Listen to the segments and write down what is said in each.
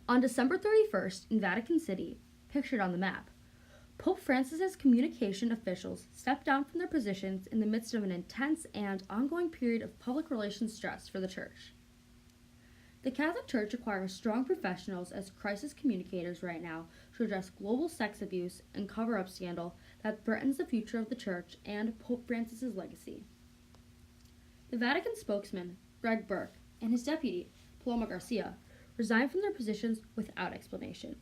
On December 31st, in Vatican City, pictured on the map, Pope Francis's communication officials stepped down from their positions in the midst of an intense and ongoing period of public relations stress for the Church. The Catholic Church requires strong professionals as crisis communicators right now to address global sex abuse and cover-up scandal that threatens the future of the Church and Pope Francis's legacy. The Vatican spokesman, Greg-Burke, and his deputy, Paloma Garcia, resigned from their positions without explanation.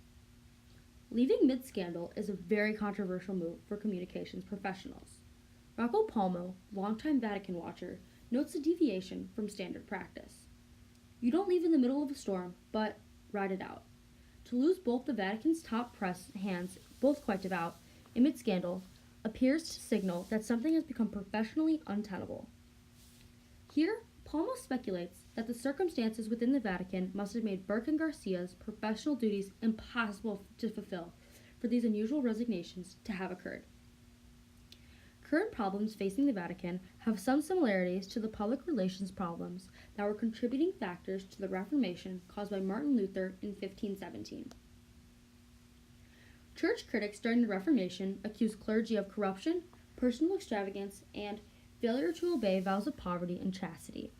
Leaving mid-scandal is a very controversial move for communications professionals. Rocco Palmo, longtime Vatican watcher, notes a deviation from standard practice. You don't leave in the middle of a storm, but ride it out. To lose both the Vatican's top press hands, both quite devout, in mid-scandal, appears to signal that something has become professionally untenable. Here, Palmo speculates that the circumstances within the Vatican must have made Burke and Garcia's professional duties impossible to fulfill for these unusual resignations to have occurred. Current problems facing the Vatican have some similarities to the public relations problems that were contributing factors to the Reformation caused by Martin Luther in 1517. Church critics during the Reformation accused clergy of corruption, personal extravagance, and failure to obey vows of poverty and chastity.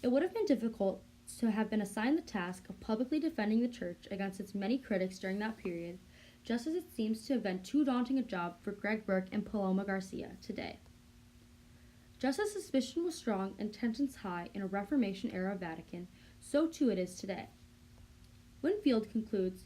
It would have been difficult to have been assigned the task of publicly defending the Church against its many critics during that period, just as it seems to have been too daunting a job for Greg-Burke and Paloma Garcia today. Just as suspicion was strong and tensions high in a Reformation-era Vatican, so too it is today. Winfield concludes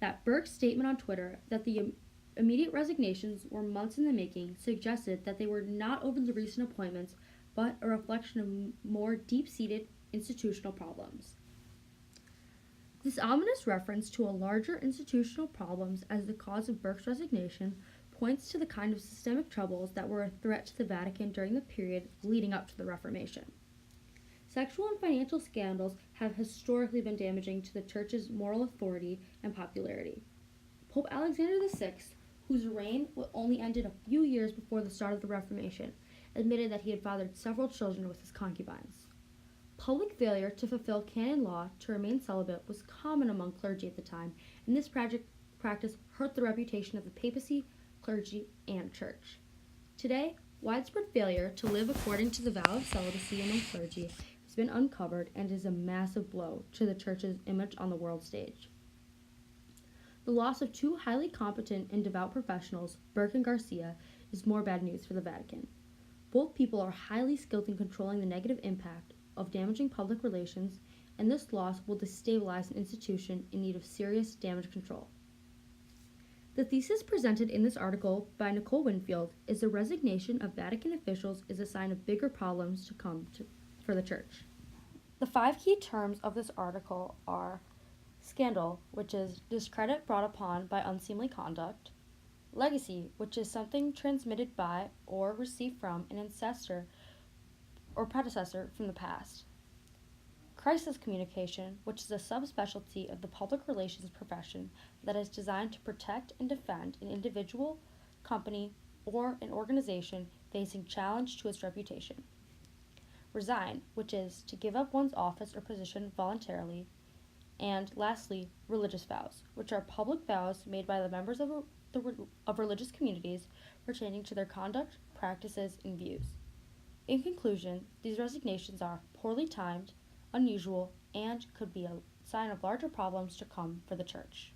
that Burke's statement on Twitter that the immediate resignations were months in the making suggested that they were not over the recent appointments, but a reflection of more deep-seated institutional problems. This ominous reference to a larger institutional problems as the cause of Burke's resignation points to the kind of systemic troubles that were a threat to the Vatican during the period leading up to the Reformation. Sexual and financial scandals have historically been damaging to the Church's moral authority and popularity. Pope Alexander VI, whose reign only ended a few years before the start of the Reformation, admitted that he had fathered several children with his concubines. Public failure to fulfill canon law to remain celibate was common among clergy at the time, and this practice hurt the reputation of the papacy, clergy, and church. Today, widespread failure to live according to the vow of celibacy among clergy has been uncovered and is a massive blow to the Church's image on the world stage. The loss of two highly competent and devout professionals, Burke and Garcia, is more bad news for the Vatican. Both people are highly skilled in controlling the negative impact of damaging public relations, and this loss will destabilize an institution in need of serious damage control. The thesis presented in this article by Nicole Winfield is the resignation of Vatican officials is a sign of bigger problems to come for the Church. The 5 key terms of this article are scandal, which is discredit brought upon by unseemly conduct; legacy, which is something transmitted by or received from an ancestor or predecessor from the past; crisis communication, which is a subspecialty of the public relations profession that is designed to protect and defend an individual, company, or an organization facing challenge to its reputation; resign, which is to give up one's office or position voluntarily; and lastly, religious vows, which are public vows made by the members of religious communities pertaining to their conduct, practices, and views. In conclusion, these resignations are poorly timed, unusual, and could be a sign of larger problems to come for the Church.